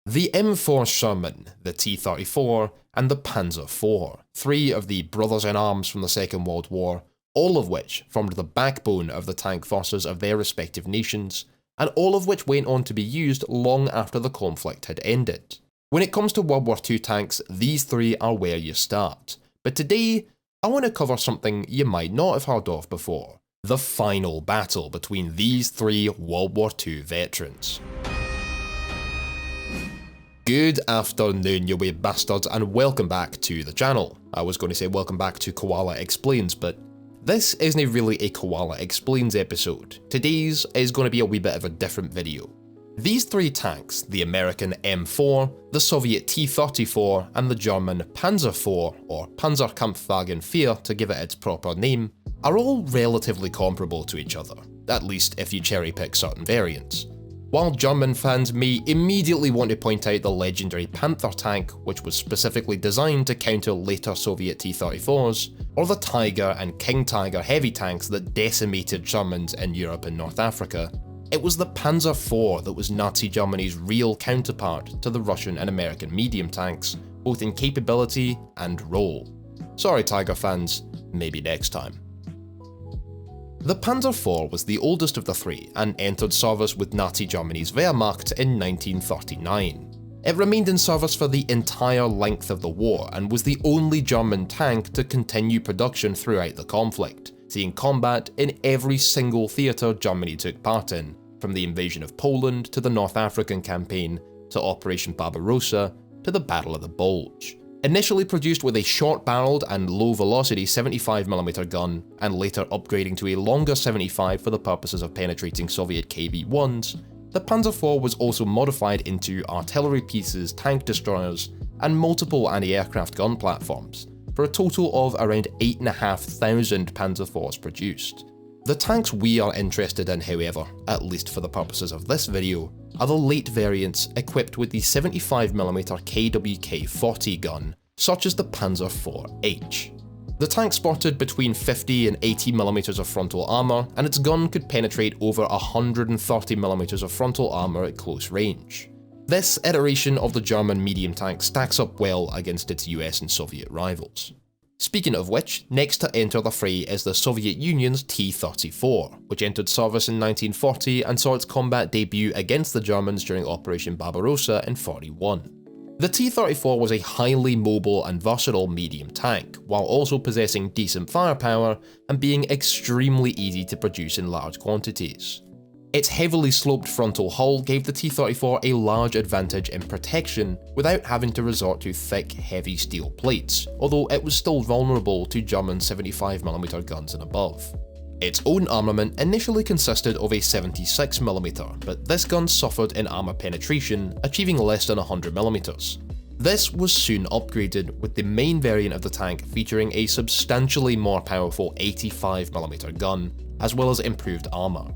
The M4 Sherman, the T-34, and the Panzer IV, three of the brothers-in-arms from the Second World War, all of which formed the backbone of the tank forces of their respective nations, and all of which went on to be used long after the conflict had ended. When it comes to World War II tanks, these three are where you start. But today, I want to cover something you might not have heard of before: the final battle between these three World War II veterans. Good afternoon, you wee bastards, and welcome back to the channel. I was going to say welcome back to Koala Explains, but this isn't really a Koala Explains episode. Today's is going to be a wee bit of a different video. These three tanks, the American M4, the Soviet T-34, and the German Panzer IV, or Panzerkampfwagen 4 to give it its proper name, are all relatively comparable to each other, at least if you cherry pick certain variants. While German fans may immediately want to point out the legendary Panther tank, which was specifically designed to counter later Soviet T-34s, or the Tiger and King Tiger heavy tanks that decimated Germans in Europe and North Africa, it was the Panzer IV that was Nazi Germany's real counterpart to the Russian and American medium tanks, both in capability and role. Sorry Tiger fans, maybe next time. The Panzer IV was the oldest of the three and entered service with Nazi Germany's Wehrmacht in 1939. It remained in service for the entire length of the war and was the only German tank to continue production throughout the conflict, seeing combat in every single theatre Germany took part in, from the invasion of Poland to the North African campaign to Operation Barbarossa to the Battle of the Bulge. Initially produced with a short-barreled and low-velocity 75mm gun, and later upgrading to a longer 75 for the purposes of penetrating Soviet KV-1s, the Panzer IV was also modified into artillery pieces, tank destroyers, and multiple anti-aircraft gun platforms, for a total of around 8,500 Panzer IVs produced. The tanks we are interested in, however, at least for the purposes of this video, are the late variants equipped with the 75mm KWK-40 gun, such as the Panzer IV-H. The tank sported between 50 and 80mm of frontal armour, and its gun could penetrate over 130mm of frontal armour at close range. This iteration of the German medium tank stacks up well against its US and Soviet rivals. Speaking of which, next to enter the fray is the Soviet Union's T-34, which entered service in 1940 and saw its combat debut against the Germans during Operation Barbarossa in 1941. The T-34 was a highly mobile and versatile medium tank, while also possessing decent firepower and being extremely easy to produce in large quantities. Its heavily sloped frontal hull gave the T-34 a large advantage in protection without having to resort to thick, heavy steel plates, although it was still vulnerable to German 75mm guns and above. Its own armament initially consisted of a 76mm, but this gun suffered in armour penetration, achieving less than 100mm. This was soon upgraded, with the main variant of the tank featuring a substantially more powerful 85mm gun, as well as improved armour.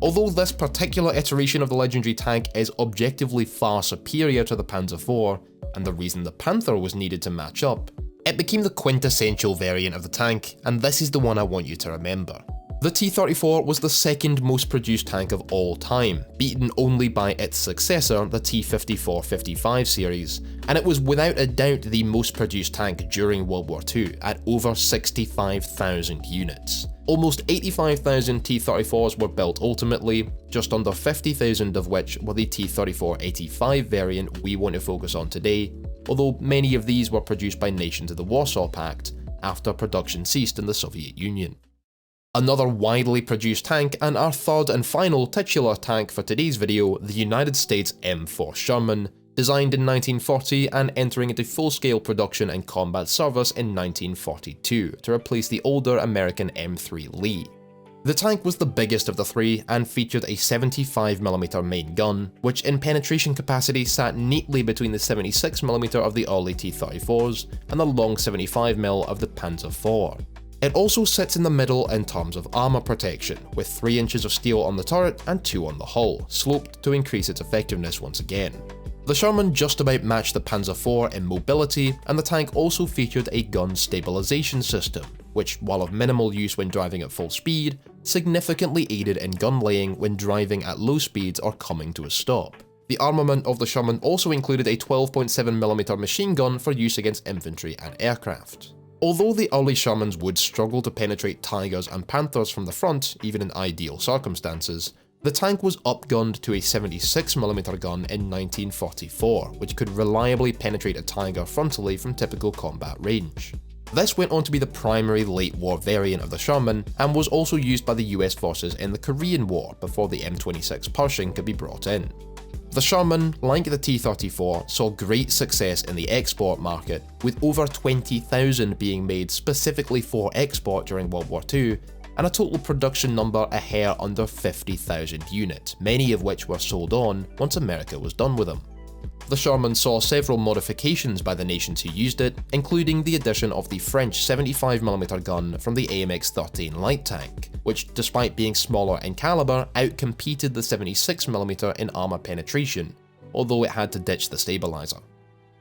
Although this particular iteration of the legendary tank is objectively far superior to the Panzer IV, and the reason the Panther was needed to match up, it became the quintessential variant of the tank, and this is the one I want you to remember. The T-34 was the second most produced tank of all time, beaten only by its successor, the T-54-55 series, and it was without a doubt the most produced tank during World War II at over 65,000 units. Almost 85,000 T-34s were built ultimately, just under 50,000 of which were the T-34-85 variant we want to focus on today, although many of these were produced by nations of the Warsaw Pact after production ceased in the Soviet Union. Another widely produced tank, and our third and final titular tank for today's video, the United States M4 Sherman, designed in 1940 and entering into full-scale production and combat service in 1942 to replace the older American M3 Lee. The tank was the biggest of the three and featured a 75mm main gun, which in penetration capacity sat neatly between the 76mm of the early T-34s and the long 75mm of the Panzer IV. It also sits in the middle in terms of armour protection, with 3 inches of steel on the turret and 2 on the hull, sloped to increase its effectiveness once again. The Sherman just about matched the Panzer IV in mobility, and the tank also featured a gun stabilisation system, which, while of minimal use when driving at full speed, significantly aided in gun laying when driving at low speeds or coming to a stop. The armament of the Sherman also included a 12.7mm machine gun for use against infantry and aircraft. Although the early Shermans would struggle to penetrate Tigers and Panthers from the front, even in ideal circumstances, the tank was upgunned to a 76mm gun in 1944, which could reliably penetrate a Tiger frontally from typical combat range. This went on to be the primary late war variant of the Sherman, and was also used by the US forces in the Korean War before the M26 Pershing could be brought in. The Sherman, like the T-34, saw great success in the export market, with over 20,000 being made specifically for export during World War II, and a total production number a hair under 50,000 units, many of which were sold on once America was done with them. The Sherman saw several modifications by the nations who used it, including the addition of the French 75mm gun from the AMX-13 light tank, which, despite being smaller in caliber, outcompeted the 76mm in armour penetration, although it had to ditch the stabiliser.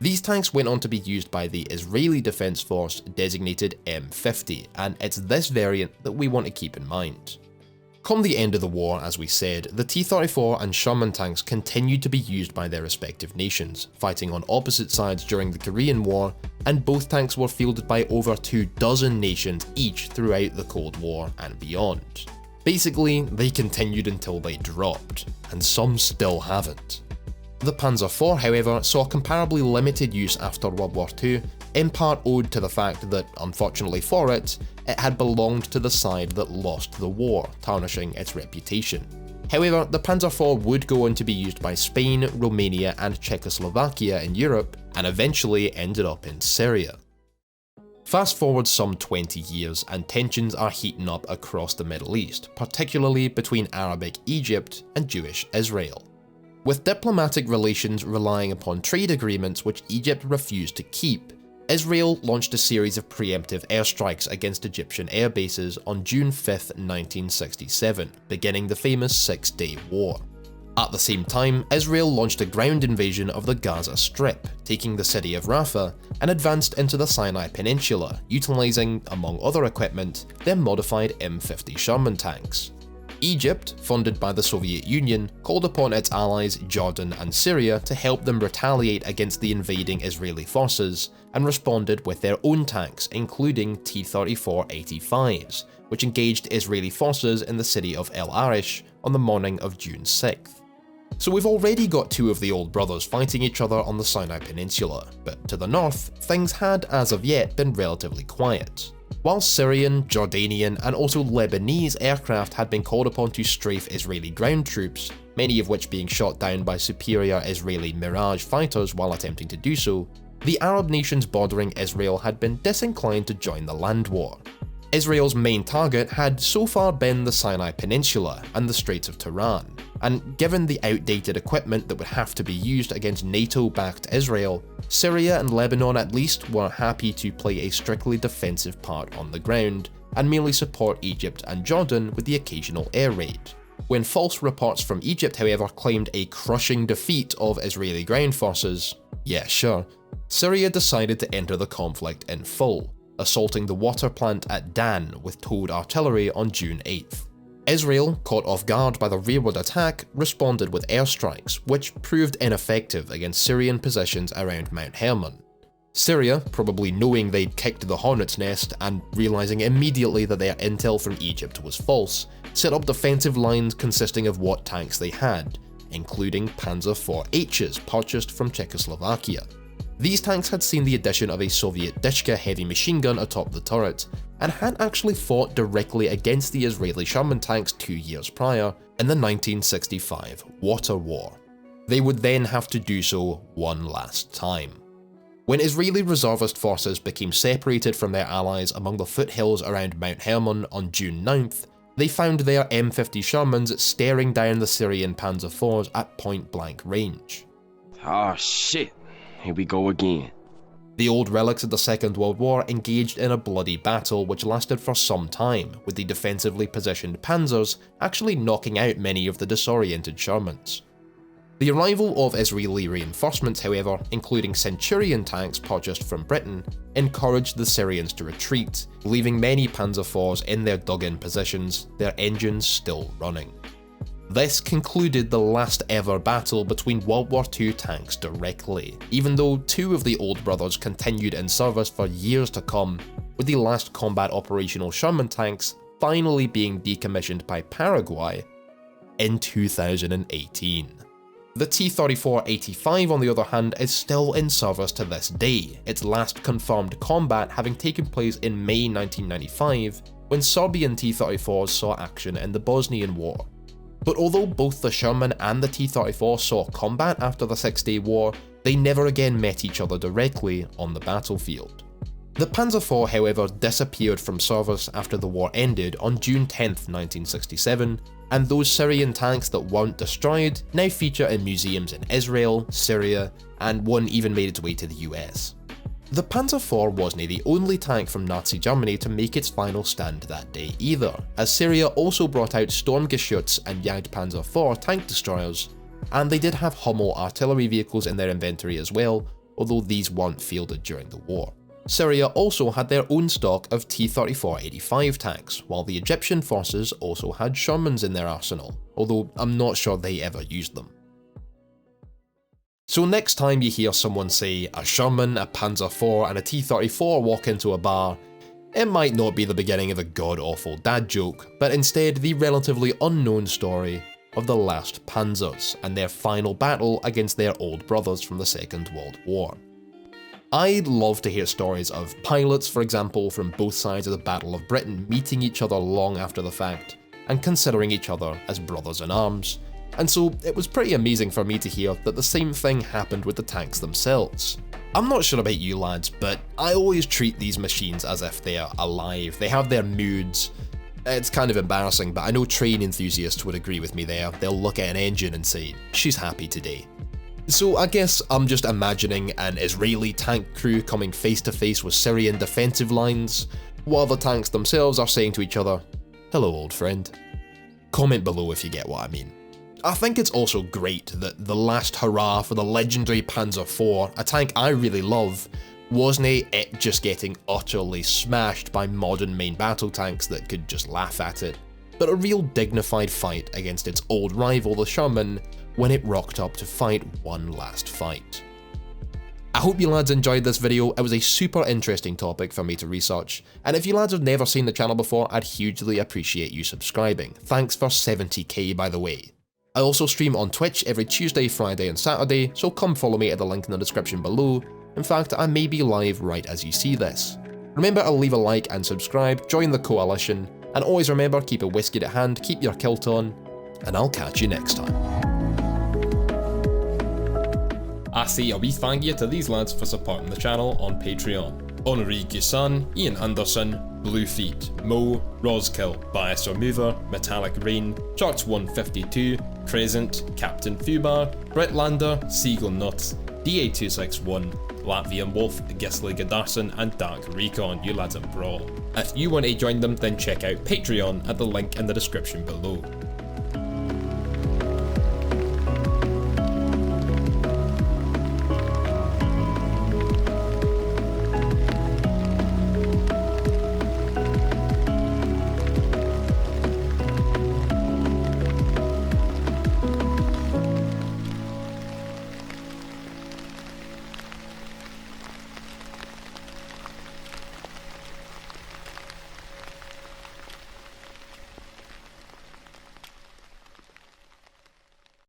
These tanks went on to be used by the Israeli Defence Force, designated M50, and it's this variant that we want to keep in mind. Come the end of the war, as we said, the T-34 and Sherman tanks continued to be used by their respective nations, fighting on opposite sides during the Korean War, and both tanks were fielded by over 24 nations each throughout the Cold War and beyond. Basically, they continued until they dropped, and some still haven't. The Panzer IV, however, saw comparably limited use after World War II, in part owed to the fact that, unfortunately for it, it had belonged to the side that lost the war, tarnishing its reputation. However, the Panzer IV would go on to be used by Spain, Romania and Czechoslovakia in Europe, and eventually ended up in Syria. Fast forward some 20 years and tensions are heating up across the Middle East, particularly between Arabic Egypt and Jewish Israel. With diplomatic relations relying upon trade agreements which Egypt refused to keep, Israel launched a series of preemptive airstrikes against Egyptian air bases on June 5, 1967, beginning the famous Six-Day War. At the same time, Israel launched a ground invasion of the Gaza Strip, taking the city of Rafah, and advanced into the Sinai Peninsula, utilising, among other equipment, their modified M50 Sherman tanks. Egypt, funded by the Soviet Union, called upon its allies Jordan and Syria to help them retaliate against the invading Israeli forces, and responded with their own tanks, including T-34-85s, which engaged Israeli forces in the city of El Arish on the morning of June 6th. So we've already got two of the old brothers fighting each other on the Sinai Peninsula, but to the north, things had as of yet been relatively quiet. While Syrian, Jordanian and also Lebanese aircraft had been called upon to strafe Israeli ground troops, many of which being shot down by superior Israeli Mirage fighters while attempting to do so, the Arab nations bordering Israel had been disinclined to join the land war. Israel's main target had so far been the Sinai Peninsula and the Straits of Tiran, and given the outdated equipment that would have to be used against NATO-backed Israel, Syria and Lebanon at least were happy to play a strictly defensive part on the ground, and merely support Egypt and Jordan with the occasional air raid. When false reports from Egypt, however, claimed a crushing defeat of Israeli ground forces, yeah sure, Syria decided to enter the conflict in full, assaulting the water plant at Dan with towed artillery on June 8th. Israel, caught off guard by the rearward attack, responded with airstrikes, which proved ineffective against Syrian positions around Mount Hermon. Syria, probably knowing they'd kicked the hornet's nest and realising immediately that their intel from Egypt was false, set up defensive lines consisting of what tanks they had, including Panzer IVHs purchased from Czechoslovakia. These tanks had seen the addition of a Soviet Dishka heavy machine gun atop the turret, and had actually fought directly against the Israeli Sherman tanks 2 years prior in the 1965 Water War. They would then have to do so one last time. When Israeli reservist forces became separated from their allies among the foothills around Mount Hermon on June 9th, they found their M50 Shermans staring down the Syrian Panzer IVs at point-blank range. Oh shit. Here we go again. The old relics of the Second World War engaged in a bloody battle which lasted for some time, with the defensively positioned Panzers actually knocking out many of the disoriented Shermans. The arrival of Israeli reinforcements, however, including Centurion tanks purchased from Britain, encouraged the Syrians to retreat, leaving many Panzer IVs in their dug-in positions, their engines still running. This concluded the last ever battle between World War II tanks directly, even though two of the old brothers continued in service for years to come, with the last combat operational Sherman tanks finally being decommissioned by Paraguay in 2018. The T-34-85 on the other hand is still in service to this day, its last confirmed combat having taken place in May 1995 when Serbian T-34s saw action in the Bosnian War. But although both the Sherman and the T-34 saw combat after the Six-Day War, they never again met each other directly on the battlefield. The Panzer IV, however, disappeared from service after the war ended on June 10, 1967, and those Syrian tanks that weren't destroyed now feature in museums in Israel, Syria, and one even made its way to the US. The Panzer IV wasn't the only tank from Nazi Germany to make its final stand that day either, as Syria also brought out Sturmgeschütz and Jagdpanzer IV tank destroyers, and they did have Hummel artillery vehicles in their inventory as well, although these weren't fielded during the war. Syria also had their own stock of T-34-85 tanks, while the Egyptian forces also had Shermans in their arsenal, although I'm not sure they ever used them. So next time you hear someone say a Sherman, a Panzer IV and a T-34 walk into a bar, it might not be the beginning of a god-awful dad joke, but instead the relatively unknown story of the Last Panzers and their final battle against their old brothers from the Second World War. I'd love to hear stories of pilots, for example, from both sides of the Battle of Britain meeting each other long after the fact, and considering each other as brothers in arms, and so it was pretty amazing for me to hear that the same thing happened with the tanks themselves. I'm not sure about you lads, but I always treat these machines as if they are alive. They have their moods. It's kind of embarrassing, but I know train enthusiasts would agree with me there. They'll look at an engine and say, "She's happy today." So I guess I'm just imagining an Israeli tank crew coming face to face with Syrian defensive lines, while the tanks themselves are saying to each other, "Hello old friend." Comment below if you get what I mean. I think it's also great that the last hurrah for the legendary Panzer IV, a tank I really love, wasn't it just getting utterly smashed by modern main battle tanks that could just laugh at it, but a real dignified fight against its old rival the Sherman when it rocked up to fight one last fight. I hope you lads enjoyed this video. It was a super interesting topic for me to research, and if you lads have never seen the channel before, I'd hugely appreciate you subscribing. Thanks for 70k by the way. I also stream on Twitch every Tuesday, Friday and Saturday, so come follow me at the link in the description below. In fact, I may be live right as you see this. Remember to leave a like and subscribe, join the coalition, and always remember, keep a whiskey at hand, keep your kilt on, and I'll catch you next time. I say a wee thank you to these lads for supporting the channel on Patreon. Honorary Gusan, Ian Anderson, Bluefeet, Mo, Roskill, Bias Remover, Metallic Rain, Charts 152, Crescent, Captain Fubar, Brett Lander, Seagull Nuts, DA261, Latvian Wolf, Gisli Gadarson and Dark Recon, you lads are brawl. If you want to join them, then check out Patreon at the link in the description below.